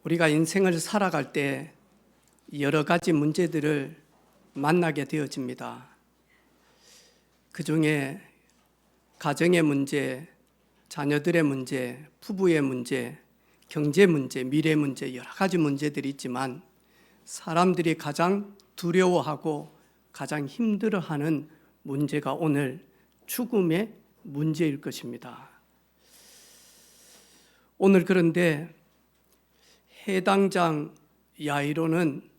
우리가 인생을 살아갈 때 여러 가지 문제들을 만나게 되어집니다. 그 중에 가정의 문제, 자녀들의 문제, 부부의 문제, 경제 문제, 미래 문제, 여러 가지 문제들이 있지만 사람들이 가장 두려워하고 가장 힘들어하는 문제가 오늘 죽음의 문제일 것입니다. 오늘 그런데 해당장 야이로는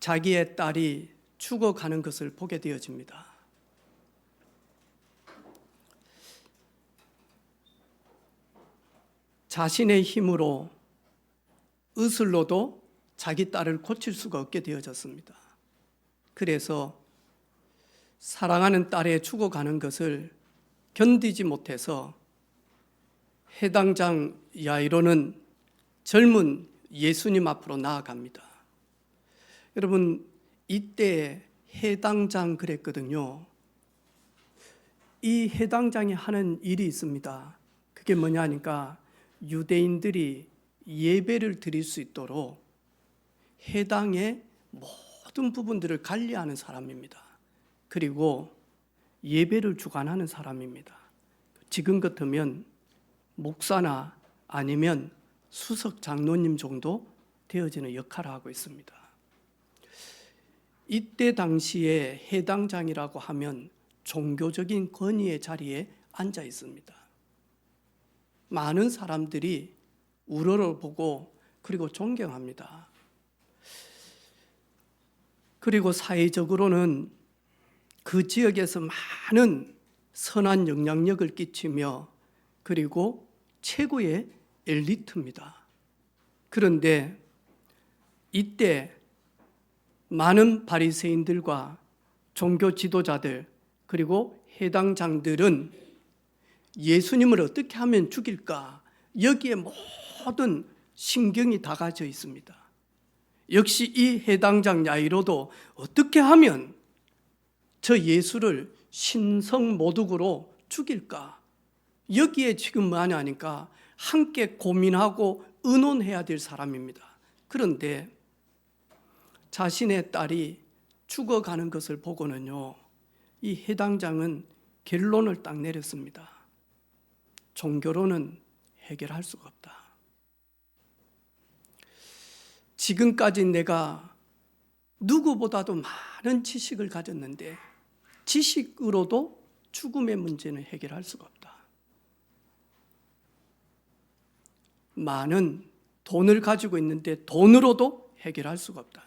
자기의 딸이 죽어가는 것을 보게 되어집니다. 자신의 힘으로 의술로도 자기 딸을 고칠 수가 없게 되어졌습니다. 그래서 사랑하는 딸의 죽어가는 것을 견디지 못해서 해당장 야이로는 젊은 예수님 앞으로 나아갑니다. 여러분, 이때 해당장 그랬거든요. 이 해당장이 하는 일이 있습니다. 그게 뭐냐 하니까 유대인들이 예배를 드릴 수 있도록 해당의 모든 부분들을 관리하는 사람입니다. 그리고 예배를 주관하는 사람입니다. 지금 같으면 목사나 아니면 수석 장로님 정도 되어지는 역할을 하고 있습니다. 이때 당시에 해당장이라고 하면 종교적인 권위의 자리에 앉아 있습니다. 많은 사람들이 우러러보고 그리고 존경합니다. 그리고 사회적으로는 그 지역에서 많은 선한 영향력을 끼치며 그리고 최고의 엘리트입니다. 그런데 이때 많은 바리새인들과 종교 지도자들 그리고 해당장들은 예수님을 어떻게 하면 죽일까? 여기에 모든 신경이 다 가져 있습니다. 역시 이 해당장 야이로도 어떻게 하면 저 예수를 신성모독으로 죽일까? 여기에 지금 뭐냐 하니까 함께 고민하고 의논해야 될 사람입니다. 그런데 자신의 딸이 죽어가는 것을 보고는요, 이 해당장은 결론을 딱 내렸습니다. 종교로는 해결할 수가 없다. 지금까지 내가 누구보다도 많은 지식을 가졌는데 지식으로도 죽음의 문제는 해결할 수가 없다. 많은 돈을 가지고 있는데 돈으로도 해결할 수가 없다.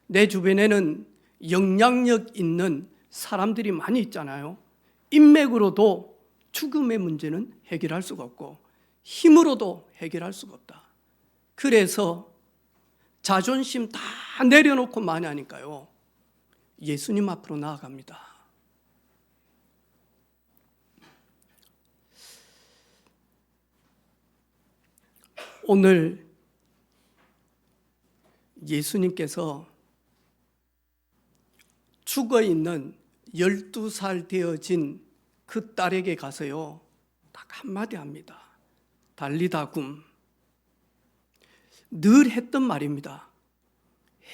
내 주변에는 영향력 있는 사람들이 많이 있잖아요. 인맥으로도 죽음의 문제는 해결할 수가 없고 힘으로도 해결할 수가 없다. 그래서 자존심 다 내려놓고 많이 하니까요, 예수님 앞으로 나아갑니다. 오늘 예수님께서 죽어있는 12살 되어진 그 딸에게 가서요, 딱 한마디 합니다. 달리다 굼. 늘 했던 말입니다.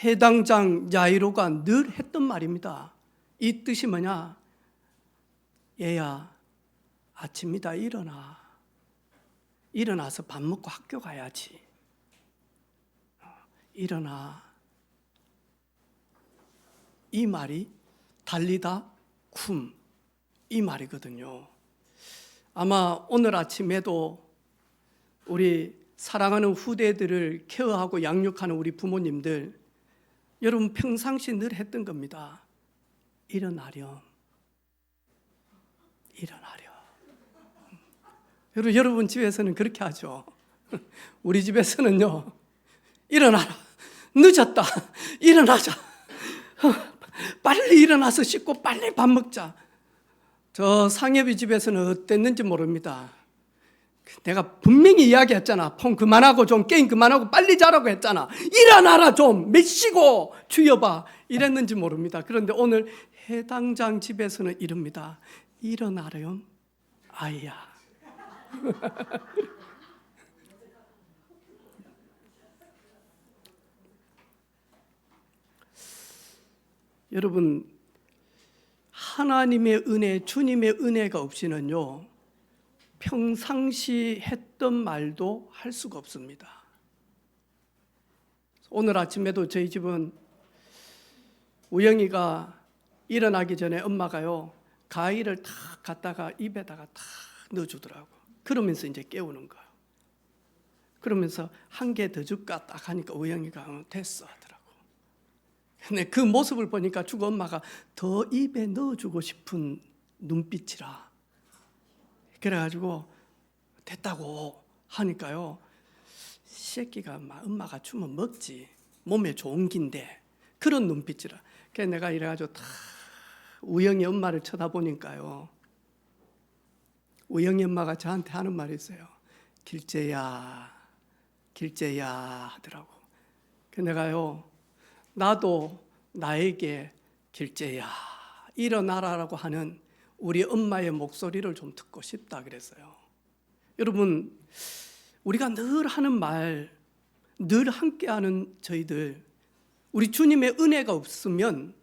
해당장 야이로가 늘 했던 말입니다. 이 뜻이 뭐냐? 얘야, 아침이다, 일어나. 일어나서 밥 먹고 학교 가야지. 일어나. 이 말이 달리다 쿰, 이 말이거든요. 아마 오늘 아침에도 우리 사랑하는 후대들을 케어하고 양육하는 우리 부모님들, 여러분 평상시 늘 했던 겁니다. 일어나렴. 일어나렴. 여러분 집에서는 그렇게 하죠. 우리 집에서는요, 일어나라. 늦었다. 일어나자. 빨리 일어나서 씻고 빨리 밥 먹자. 저 상엽이 집에서는 어땠는지 모릅니다. 내가 분명히 이야기했잖아. 폰 그만하고 좀 게임 그만하고 빨리 자라고 했잖아. 일어나라 좀 메시고 주여봐. 이랬는지 모릅니다. 그런데 오늘 해당장 집에서는 이럽니다. 일어나렴 아이야. 여러분, 하나님의 은혜, 주님의 은혜가 없이는요, 평상시 했던 말도 할 수가 없습니다. 오늘 아침에도 저희 집은 우영이가 일어나기 전에 엄마가요, 가위를 탁 갖다가 입에다가 탁 넣어주더라고. 그러면서 이제 깨우는 거예요. 그러면서 한 개 더 줄까 딱 하니까 우영이가 됐어 하더라고. 근데 그 모습을 보니까 주고 엄마가 더 입에 넣어주고 싶은 눈빛이라. 그래가지고 됐다고 하니까요, 새끼가 엄마가 주면 먹지, 몸에 좋은 긴데, 그런 눈빛이라. 그래서 내가 이래가지고 다 우영이 엄마를 쳐다보니까요, 우영이 엄마가 저한테 하는 말이 있어요. 길재야, 길재야 하더라고. 그래서 내가요, 나도 나에게 길재야 일어나라라고 하는 우리 엄마의 목소리를 좀 듣고 싶다 그랬어요. 여러분, 우리가 늘 하는 말, 늘 함께하는 저희들, 우리 주님의 은혜가 없으면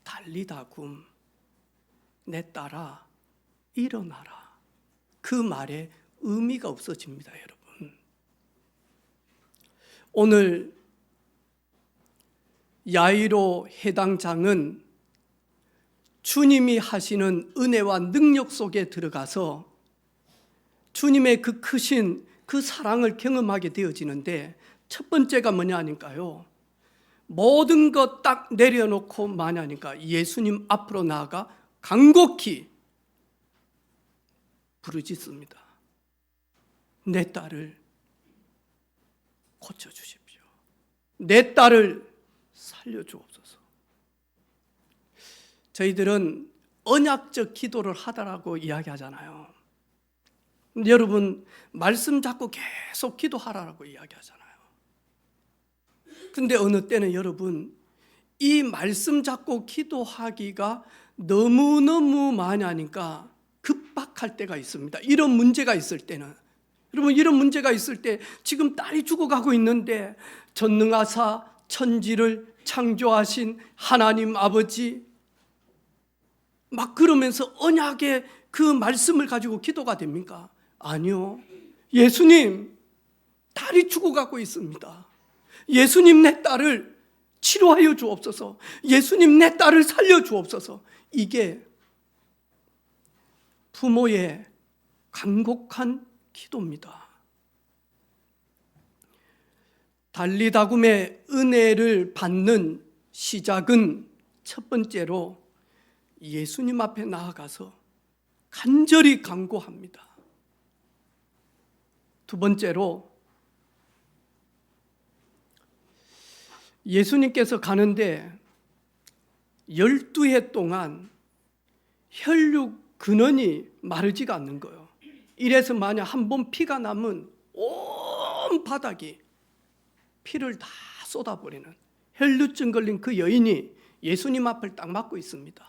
달리다굼, 내 딸아 일어나라, 그 말에 의미가 없어집니다. 여러분, 오늘 야이로 해당장은 주님이 하시는 은혜와 능력 속에 들어가서 주님의 그 크신 그 사랑을 경험하게 되어지는데, 첫 번째가 뭐냐 하니까요, 모든 것 딱 내려놓고 마냐니까 예수님 앞으로 나아가 간곡히 부르짖습니다. 내 딸을 고쳐주십시오. 내 딸을 살려주옵소서. 저희들은 언약적 기도를 하다라고 이야기하잖아요. 근데 여러분, 말씀 잡고 계속 기도하라고 이야기하잖아요. 근데 어느 때는 여러분, 이 말씀 잡고 기도하기가 너무너무 많이 하니까 급박할 때가 있습니다. 이런 문제가 있을 때는, 여러분, 이런 문제가 있을 때, 지금 딸이 죽어가고 있는데 전능하사 천지를 창조하신 하나님 아버지, 막 그러면서 언약의 그 말씀을 가지고 기도가 됩니까? 아니요. 예수님, 딸이 죽어가고 있습니다. 예수님, 내 딸을 치료하여 주옵소서. 예수님, 내 딸을 살려 주옵소서. 이게 부모의 간곡한 기도입니다. 달리다굼의 은혜를 받는 시작은 첫 번째로 예수님 앞에 나아가서 간절히 간구합니다. 두 번째로 예수님께서 가는데 12해 동안 혈육 근원이 마르지가 않는 거예요. 이래서 만약 한 번 피가 나면 온 바닥이 피를 다 쏟아버리는 혈루증 걸린 그 여인이 예수님 앞을 딱 막고 있습니다.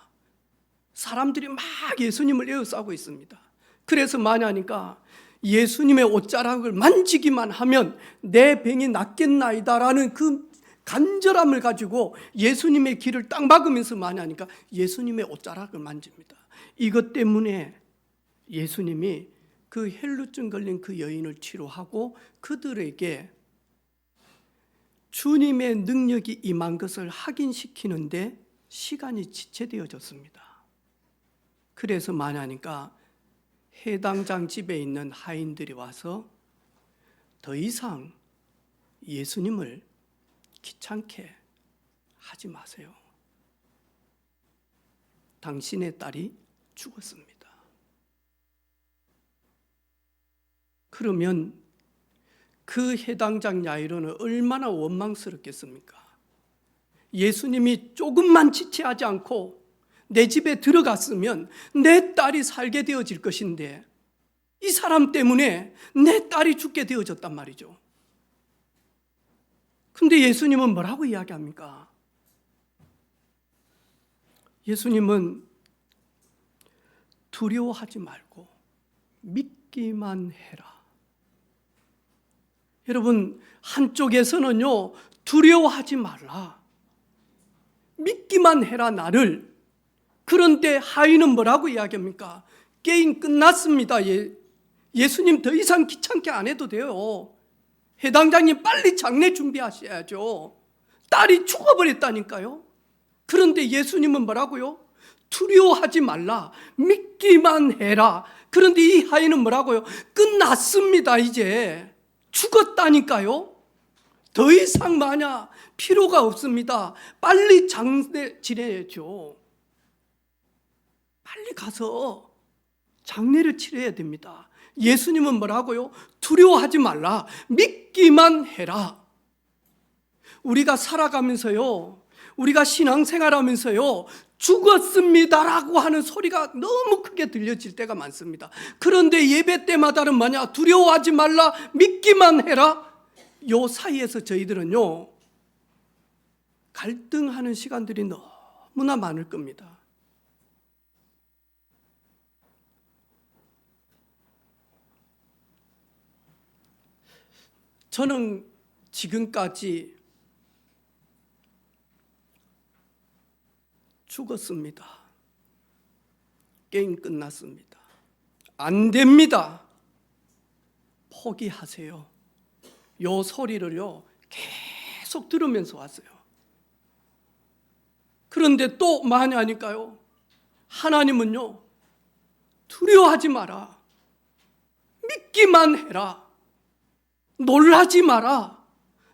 사람들이 막 예수님을 에워싸고 있습니다. 그래서 뭐냐니까 예수님의 옷자락을 만지기만 하면 내 병이 낫겠나이다라는 그 간절함을 가지고 예수님의 길을 딱 막으면서 뭐냐니까 예수님의 옷자락을 만집니다. 이것 때문에 예수님이 그 혈루증 걸린 그 여인을 치료하고 그들에게 주님의 능력이 임한 것을 확인시키는데 시간이 지체되어졌습니다. 그래서 뭐냐니까 해당장 집에 있는 하인들이 와서 더 이상 예수님을 귀찮게 하지 마세요. 당신의 딸이 죽었습니다. 그러면 그 해당장 야이로는 얼마나 원망스럽겠습니까? 예수님이 조금만 지체하지 않고 내 집에 들어갔으면 내 딸이 살게 되어질 것인데 이 사람 때문에 내 딸이 죽게 되어졌단 말이죠. 근데 예수님은 뭐라고 이야기합니까? 예수님은 두려워하지 말고 믿기만 해라. 여러분, 한쪽에서는요, 두려워하지 말라. 믿기만 해라 나를. 그런데 하인은 뭐라고 이야기합니까? 게임 끝났습니다. 예수님 더 이상 귀찮게 안 해도 돼요. 해당장님 빨리 장례 준비하셔야죠. 딸이 죽어버렸다니까요. 그런데 예수님은 뭐라고요? 두려워하지 말라, 믿기만 해라. 그런데 이 하인은 뭐라고요? 끝났습니다. 이제 죽었다니까요. 더 이상 마냐 필요가 없습니다. 빨리 장례 지내야죠. 빨리 가서 장례를 치러야 됩니다. 예수님은 뭐라고요? 두려워하지 말라, 믿기만 해라. 우리가 살아가면서요, 우리가 신앙생활하면서요, 죽었습니다라고 하는 소리가 너무 크게 들려질 때가 많습니다. 그런데 예배 때마다는 뭐냐? 두려워하지 말라, 믿기만 해라. 요 사이에서 저희들은요, 갈등하는 시간들이 너무나 많을 겁니다. 저는 지금까지 죽었습니다. 게임 끝났습니다. 안 됩니다. 포기하세요. 요 소리를요 계속 들으면서 왔어요. 그런데 또 많이 하니까요, 하나님은요, 두려워하지 마라, 믿기만 해라, 놀라지 마라,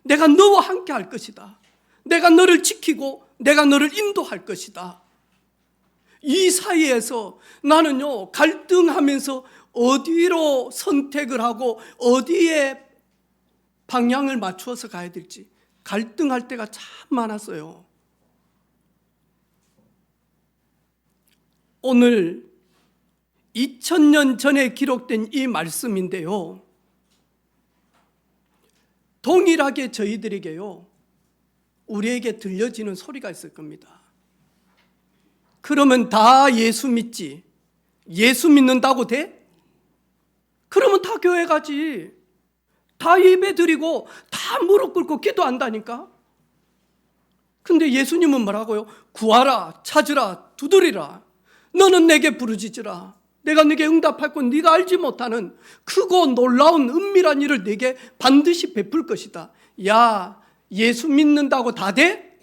내가 너와 함께 할 것이다, 내가 너를 지키고 내가 너를 인도할 것이다. 이 사이에서 나는요, 갈등하면서 어디로 선택을 하고 어디에 방향을 맞추어서 가야 될지 갈등할 때가 참 많았어요. 오늘 2000년 전에 기록된 이 말씀인데요, 동일하게 저희들에게요, 우리에게 들려지는 소리가 있을 겁니다. 그러면 다 예수 믿지? 예수 믿는다고 돼? 그러면 다 교회 가지. 다 예배 드리고 다 무릎 꿇고 기도한다니까. 근데 예수님은 뭐라고요? 구하라, 찾으라, 두드리라. 너는 내게 부르짖으라. 내가 네게 응답할 건 네가 알지 못하는 크고 놀라운 은밀한 일을 네게 반드시 베풀 것이다. 야, 예수 믿는다고 다 돼?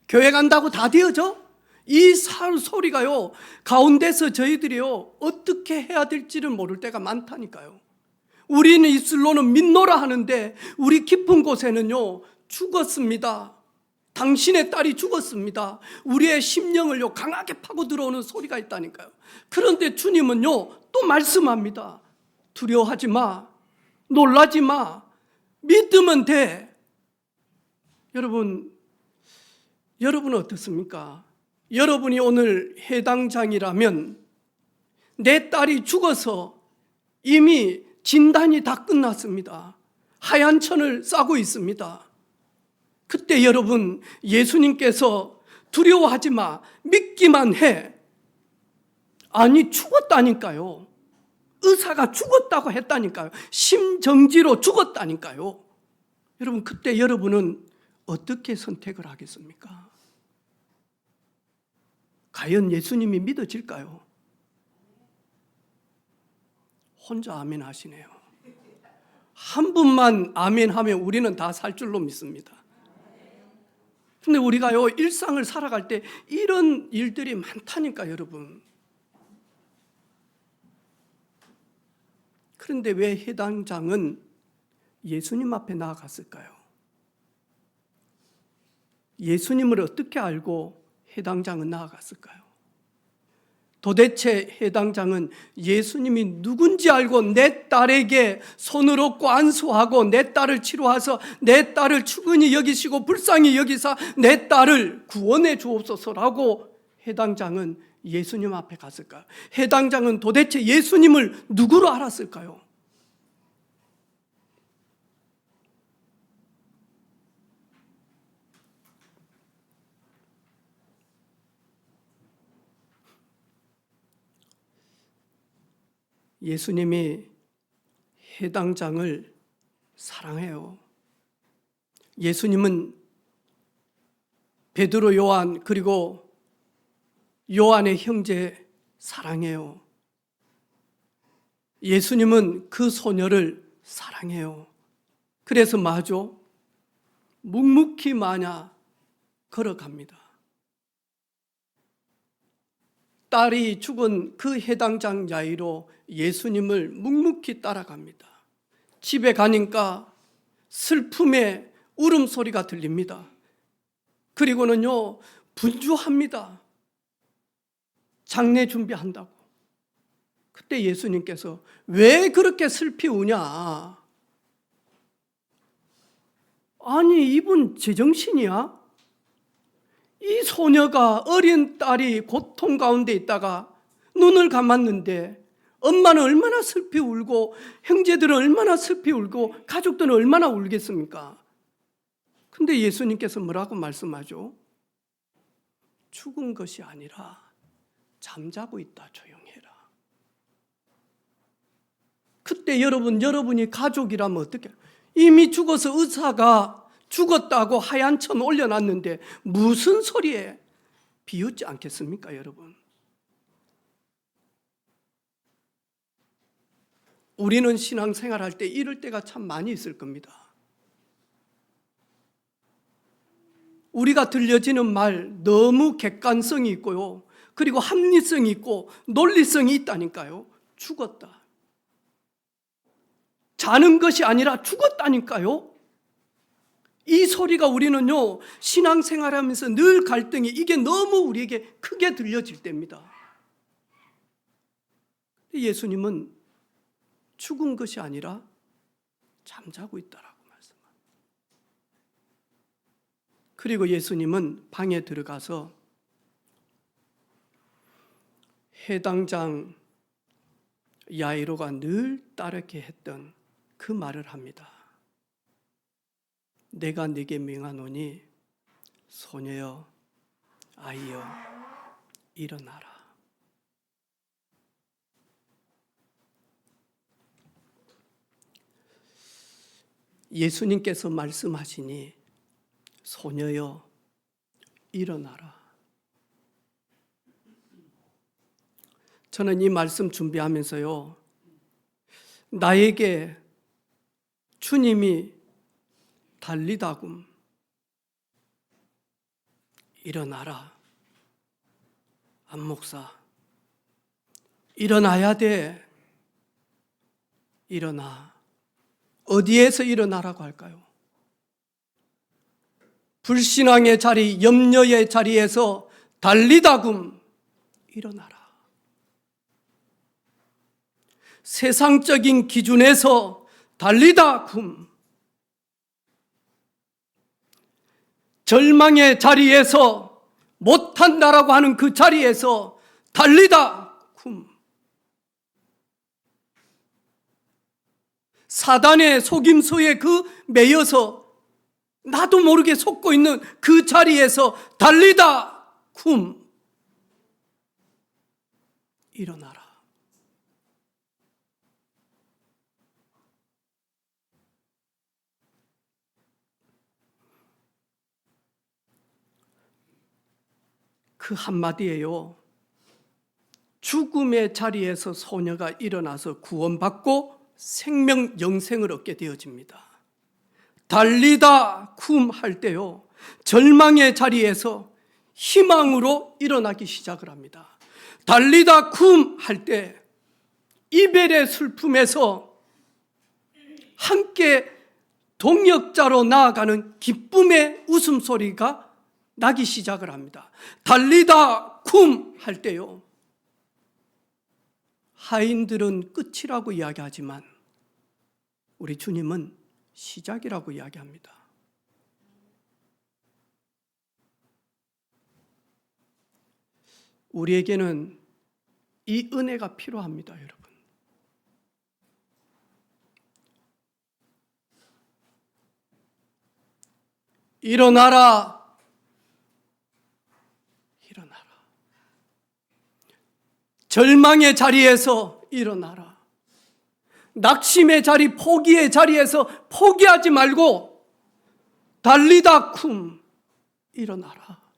교회 간다고 다 되어져? 이 소리가요, 가운데서 저희들이요, 어떻게 해야 될지를 모를 때가 많다니까요. 우리는 입술로는 믿노라 하는데 우리 깊은 곳에는요, 죽었습니다, 당신의 딸이 죽었습니다, 우리의 심령을요 강하게 파고 들어오는 소리가 있다니까요. 그런데 주님은요 또 말씀합니다. 두려워하지 마, 놀라지 마, 믿으면 돼. 여러분은 어떻습니까? 여러분이 오늘 해당장이라면 내 딸이 죽어서 이미 진단이 다 끝났습니다. 하얀 천을 싸고 있습니다. 그때 여러분, 예수님께서 두려워하지 마, 믿기만 해. 아니, 죽었다니까요. 의사가 죽었다고 했다니까요. 심정지로 죽었다니까요. 여러분, 그때 여러분은 어떻게 선택을 하겠습니까? 과연 예수님이 믿어질까요? 혼자 아멘 하시네요. 한 분만 아멘 하면 우리는 다 살 줄로 믿습니다. 근데 우리가요, 일상을 살아갈 때 이런 일들이 많다니까, 여러분. 그런데 왜 해당장은 예수님 앞에 나아갔을까요? 예수님을 어떻게 알고 해당장은 나아갔을까요? 도대체 해당장은 예수님이 누군지 알고 내 딸에게 손을 얹고 안수하고 내 딸을 치료하셔서 내 딸을 충분히 여기시고 불쌍히 여기사 내 딸을 구원해 주옵소서라고 해당장은 예수님 앞에 갔을까요? 해당장은 도대체 예수님을 누구로 알았을까요? 예수님이 해당장을 사랑해요. 예수님은 베드로, 요한, 그리고 요한의 형제 사랑해요. 예수님은 그 소녀를 사랑해요. 그래서 마저 묵묵히 마냐 걸어갑니다. 딸이 죽은 그 해당장 야이로 예수님을 묵묵히 따라갑니다. 집에 가니까 슬픔의 울음소리가 들립니다. 그리고는요, 분주합니다. 장례 준비한다고. 그때 예수님께서 왜 그렇게 슬피 우냐? 아니, 이분 제정신이야? 이 소녀가, 어린 딸이 고통 가운데 있다가 눈을 감았는데 엄마는 얼마나 슬피 울고 형제들은 얼마나 슬피 울고 가족들은 얼마나 울겠습니까? 근데 예수님께서 뭐라고 말씀하죠? 죽은 것이 아니라 잠자고 있다, 조용해라. 그때 여러분이 가족이라면 어떻게? 이미 죽어서 의사가 죽었다고 하얀 천 올려놨는데 무슨 소리에 비웃지 않겠습니까, 여러분? 우리는 신앙생활할 때 이럴 때가 참 많이 있을 겁니다. 우리가 들려지는 말 너무 객관성이 있고요. 그리고 합리성이 있고 논리성이 있다니까요. 죽었다. 자는 것이 아니라 죽었다니까요. 이 소리가 우리는요, 신앙생활하면서 늘 갈등이, 이게 너무 우리에게 크게 들려질 때입니다. 예수님은 죽은 것이 아니라 잠자고 있다라고 말씀합니다. 그리고 예수님은 방에 들어가서 해당장 야이로가 늘 따르게 했던 그 말을 합니다. 내가 네게 명하노니 소녀여, 아이여, 일어나라. 예수님께서 말씀하시니 소녀여, 일어나라. 저는 이 말씀 준비하면서요, 나에게 주님이 달리다굼, 일어나라. 안 목사, 일어나야 돼. 일어나. 어디에서 일어나라고 할까요? 불신앙의 자리, 염려의 자리에서 달리다굼, 일어나라. 세상적인 기준에서 달리다굼, 절망의 자리에서 못한다라고 하는 그 자리에서 달리다굼, 사단의 속임수에 매여서 나도 모르게 속고 있는 그 자리에서 달리다굼, 일어나라. 그 한마디에요, 죽음의 자리에서 소녀가 일어나서 구원받고 생명 영생을 얻게 되어집니다. 달리다굼 할 때요, 절망의 자리에서 희망으로 일어나기 시작을 합니다. 달리다굼 할 때 이별의 슬픔에서 함께 동역자로 나아가는 기쁨의 웃음소리가 나기 시작을 합니다. 달리다굼 할 때요, 하인들은 끝이라고 이야기하지만 우리 주님은 시작이라고 이야기합니다. 우리에게는 이 은혜가 필요합니다, 여러분. 일어나라. 일어나라. 절망의 자리에서 일어나라. 낙심의 자리, 포기의 자리에서 포기하지 말고 달리다굼, 일어나라.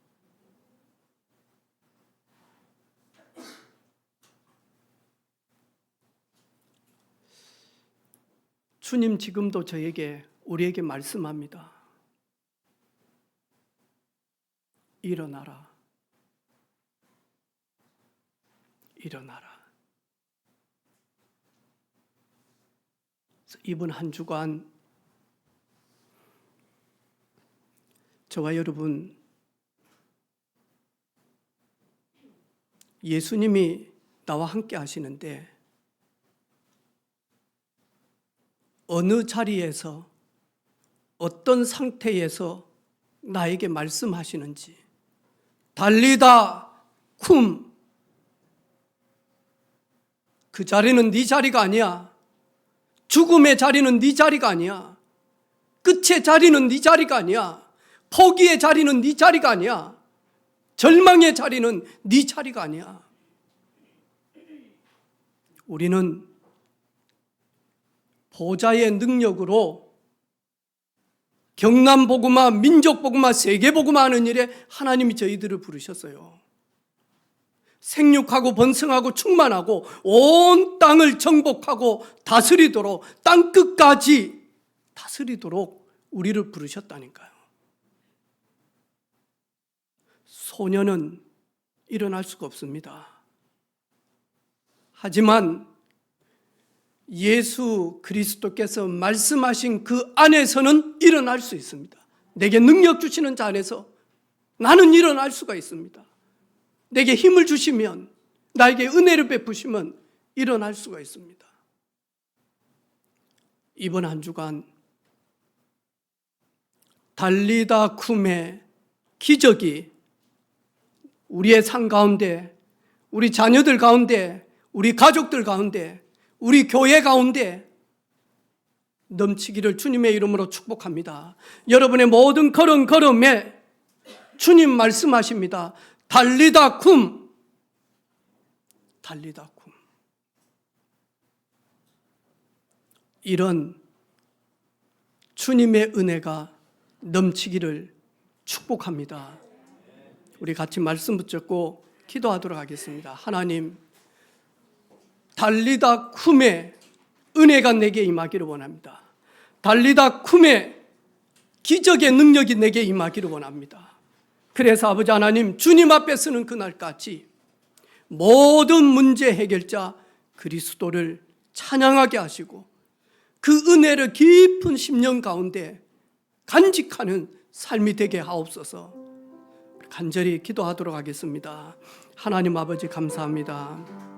주님 지금도 저에게, 우리에게 말씀합니다. 일어나라. 일어나라. 이번 한 주간 저와 여러분, 예수님이 나와 함께 하시는데 어느 자리에서 어떤 상태에서 나에게 말씀하시는지, 달리다 쿰, 그 자리는 네 자리가 아니야. 죽음의 자리는 네 자리가 아니야. 끝의 자리는 네 자리가 아니야. 포기의 자리는 네 자리가 아니야. 절망의 자리는 네 자리가 아니야. 우리는 보좌의 능력으로 경남복음화, 민족복음화, 세계복음화 하는 일에 하나님이 저희들을 부르셨어요. 생육하고 번성하고 충만하고 온 땅을 정복하고 다스리도록, 땅끝까지 다스리도록 우리를 부르셨다니까요. 소년은 일어날 수가 없습니다. 하지만 예수 그리스도께서 말씀하신 그 안에서는 일어날 수 있습니다. 내게 능력 주시는 자 안에서 나는 일어날 수가 있습니다. 내게 힘을 주시면, 나에게 은혜를 베푸시면 일어날 수가 있습니다. 이번 한 주간 달리다 쿰의 기적이 우리의 삶 가운데, 우리 자녀들 가운데, 우리 가족들 가운데, 우리 교회 가운데 넘치기를 주님의 이름으로 축복합니다. 여러분의 모든 걸음에 주님 말씀하십니다. 달리다 쿰, 달리다 쿰. 이런 주님의 은혜가 넘치기를 축복합니다. 우리 같이 말씀 붙잡고 기도하도록 하겠습니다. 하나님, 달리다 쿰의 은혜가 내게 임하기를 원합니다. 달리다 쿰의 기적의 능력이 내게 임하기를 원합니다. 그래서 아버지 하나님, 주님 앞에 서는 그날까지 모든 문제 해결자 그리스도를 찬양하게 하시고 그 은혜를 깊은 심령 가운데 간직하는 삶이 되게 하옵소서. 간절히 기도하도록 하겠습니다. 하나님 아버지 감사합니다.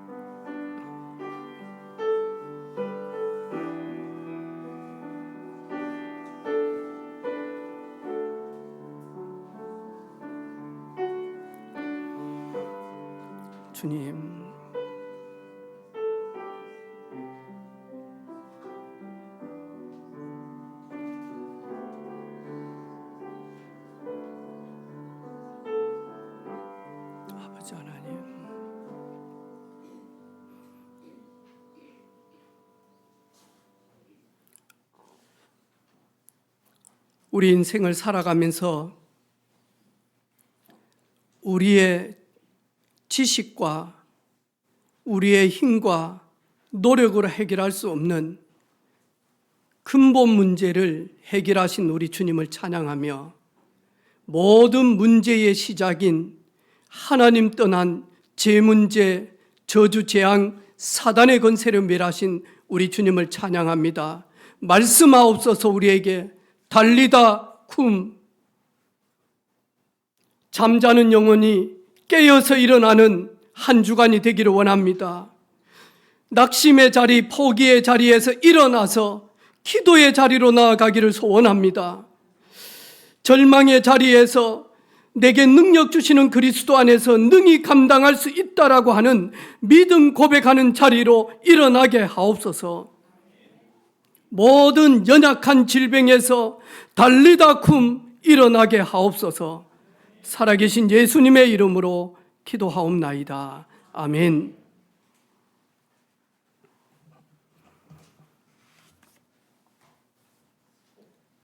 주님, 아버지 하나님, 우리 인생을 살아가면서 우리의 지식과 우리의 힘과 노력으로 해결할 수 없는 근본 문제를 해결하신 우리 주님을 찬양하며 모든 문제의 시작인 하나님 떠난 죄 문제, 저주, 재앙, 사단의 권세를 멸하신 우리 주님을 찬양합니다. 말씀하옵소서. 우리에게 달리다 쿰, 잠자는 영혼이 깨어서 일어나는 한 주간이 되기를 원합니다. 낙심의 자리, 포기의 자리에서 일어나서 기도의 자리로 나아가기를 소원합니다. 절망의 자리에서 내게 능력 주시는 그리스도 안에서 능히 감당할 수 있다라고 하는 믿음 고백하는 자리로 일어나게 하옵소서. 모든 연약한 질병에서 달리다 쿰 일어나게 하옵소서. 살아계신 예수님의 이름으로 기도하옵나이다. 아멘.